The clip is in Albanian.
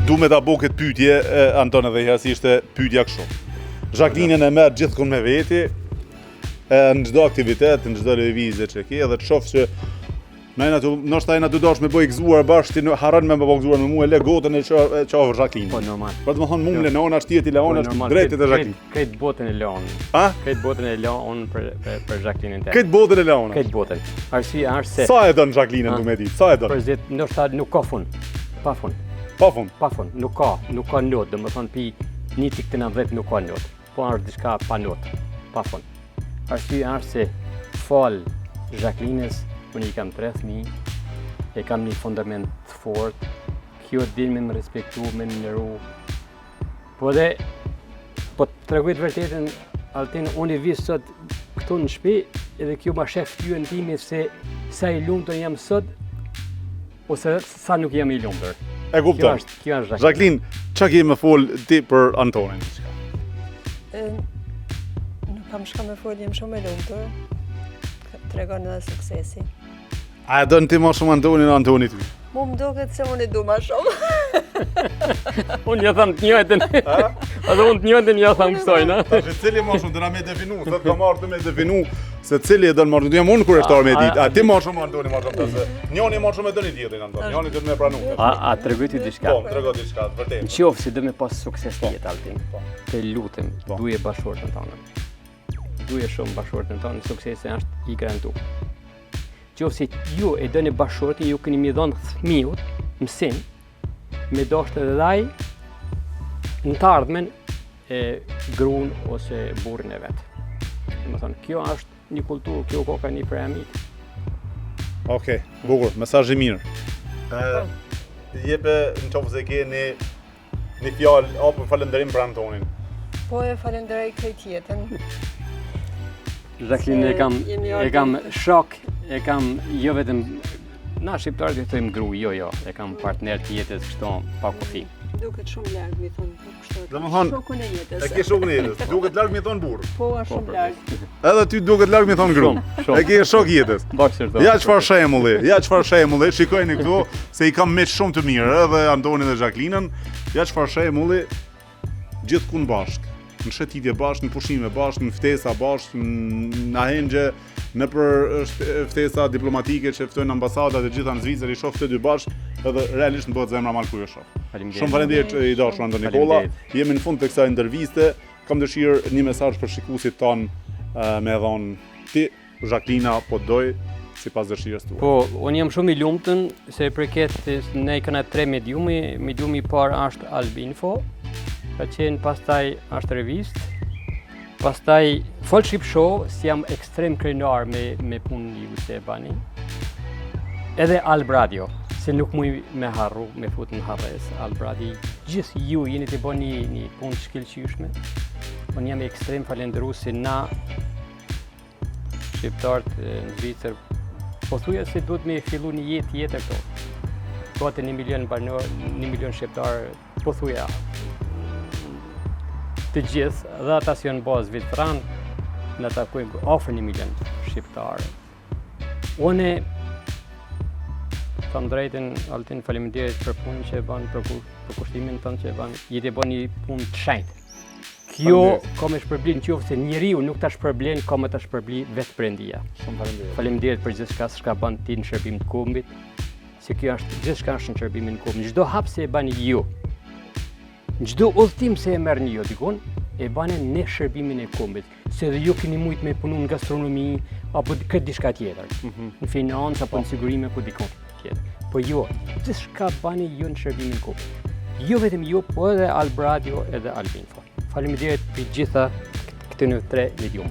Du me ta bo këtë pyetje, Anton edhe ja si ishte pyetja kështu. Jacqueline e merr gjithkund me veti, në çdo aktivitet, në çdo lëvizje që ke, edhe të shoh që ndoshta ai na do dosh me bëj gëzuar bashkë, ti harron me bëj gëzuar me mua, le gotën e çov Jacqueline. Po normal. Për të më thonë mua Leona është tjetër Leona është drejtë te Jacqueline. Këtë botën e Leon. Ha? Këtë botën e Leon për Jacqueline tani. Këtë botën e Leona. Këtë botën. Arsyeja është se Sa e don Jacqueline du me ditë? Sa e don? për zet ndoshta nuk ka fund. Pa fund. Pa fund. Pa fund. Nuk ka not, domethënë pi 1.90 nuk ka not. Po është diçka pa not. Pa fund. Arsyeja është se fal Jacqueline-s unë i kam 3 fëmijë, e kam një fundament të fortë, kjo din me më respektu, me më nderu. Po të tregoj të vërtetën, Altin, unë i vi sot këtu në shtëpi, edhe kjo ma shef fyën time se sa i lumtur jam sot, ose sa nuk jam i lumtur. E kupton. Kjo është Jacqueline, çka ke më fol ti për Antonin? Nuk kam shka me fol, jem shumë e lumtur. Tregon edhe suksesi. A e don ti më shumë Antonin o Antoni ty? Mu më duket se unë e du ma shumë. Unë ja tham të njëjtën. Edhe unë të njëjtën ja tham kësojna. Tash cili më shumë do na më definu, sot ka marrë të më definu se cili e don më shumë. Jam unë kurreshtar me ditë. A ti më shumë Antoni më shumë se njëri më shumë e doni tjetrin Antoni. Njëri do të më pranoj. A tregoj ti diçka? Po, tregoj diçka, vërtet. Nëse do me pas sukses të jetë Altin. Të lutem, duje bashkëshortën tonë. Duje shumë bashkëshortën tonë, suksesi është i garantuar. Nëse ju e doni bashkëshortin, ju keni më dhënë fëmijët mësim me dashur edhe ai në të ardhmen e gruan ose burrin e vet. Domethënë, kjo është një kulturë, kjo ka një pyramid. Okej, bukur, mesazh i mirë. Jepe nëse ke një fjalë apo falënderim për Antonin. Po e falenderoj këtë jetën. Jacqueline e kam shok, e kam jo vetëm na shqiptarët e thojmë gru, jo, e kam partner të jetës kështu pa kufi. Duket shumë larg, mi thon, po kështu. Domethënë, shokun e jetës. E ke shokun e jetës. Duket larg mi thon burr. Po, është shumë larg. Edhe ty duket larg mi thon gru. Shumë. E ke shok jetës. Bashkë Ja çfarë shembulli, shikojeni këtu se i kam me shumë të mirë, edhe Antonin dhe Jacqueline-ën. Ja çfarë shembulli, gjithkund bashkë. Në shëtitje bashkë, në pushime bashkë, në ftesa bashkë, në ahengje, në për ftesa diplomatike që ftojnë ambasadat e gjitha në Zvicër, i shoh të dy bashkë, edhe realisht në bëhet zemra mal kur e shoh. Shumë faleminderit i dashur Anton Nikola. Jemi në fund të kësaj ndërviste. Kam dëshirë një mesazh për shikuesit ton me dhon ti, Jacqueline, po doj sipas dëshirës tuaj. Po, unë jam shumë i lumtur se përket ne kena 3 mediumi i parë është Albinfo. Ka qenë pastaj është revist, pastaj Fol Shqip Show, si jam ekstrem krenar me punën ju se e bani. Edhe Alb Radio, se nuk muj me harru, me fut në harres. Alb Radio, gjithë ju jeni të bëni një punë shkëlqyeshme. Unë jam ekstrem falenderues se na shqiptarët në Zvicër, po thuja se duhet me fillu një jetë tjetër këto. Gati 1 milion banor, 1 milion shqiptar, po thuja. Të gjithë, dhe ata si janë bazë vitran, në takojmë afër 1 milion shqiptarë. Unë, tham drejtën, Altin, faleminderit për punën që e banë, për kushtimin tonë që e banë, jeti e banë një punë të shenjtë. Kjo ka me shpërblen qoftë se njeriu nuk ta shpërblen, ka me ta shpërbli vetë Brendia. Shumë faleminderit. Faleminderit për gjithçka që bën ti në shërbim të kombit, se kjo është gjithçka është në shërbimin e kombit. Çdo hap se e bani ju, çdo udhtim se e merrni ju dikun, e bani në shërbimin e kombit, se dhe ju keni mujt me punu në gastronomi apo këtë diçka tjetër, në financë apo në sigurime ku dikun tjetër. Po jo, gjithçka bani ju në shërbimin e kombit. Jo vetëm ju, po edhe Alb Radio edhe Albinfo. Faleminderit për gjitha këto 3 medium.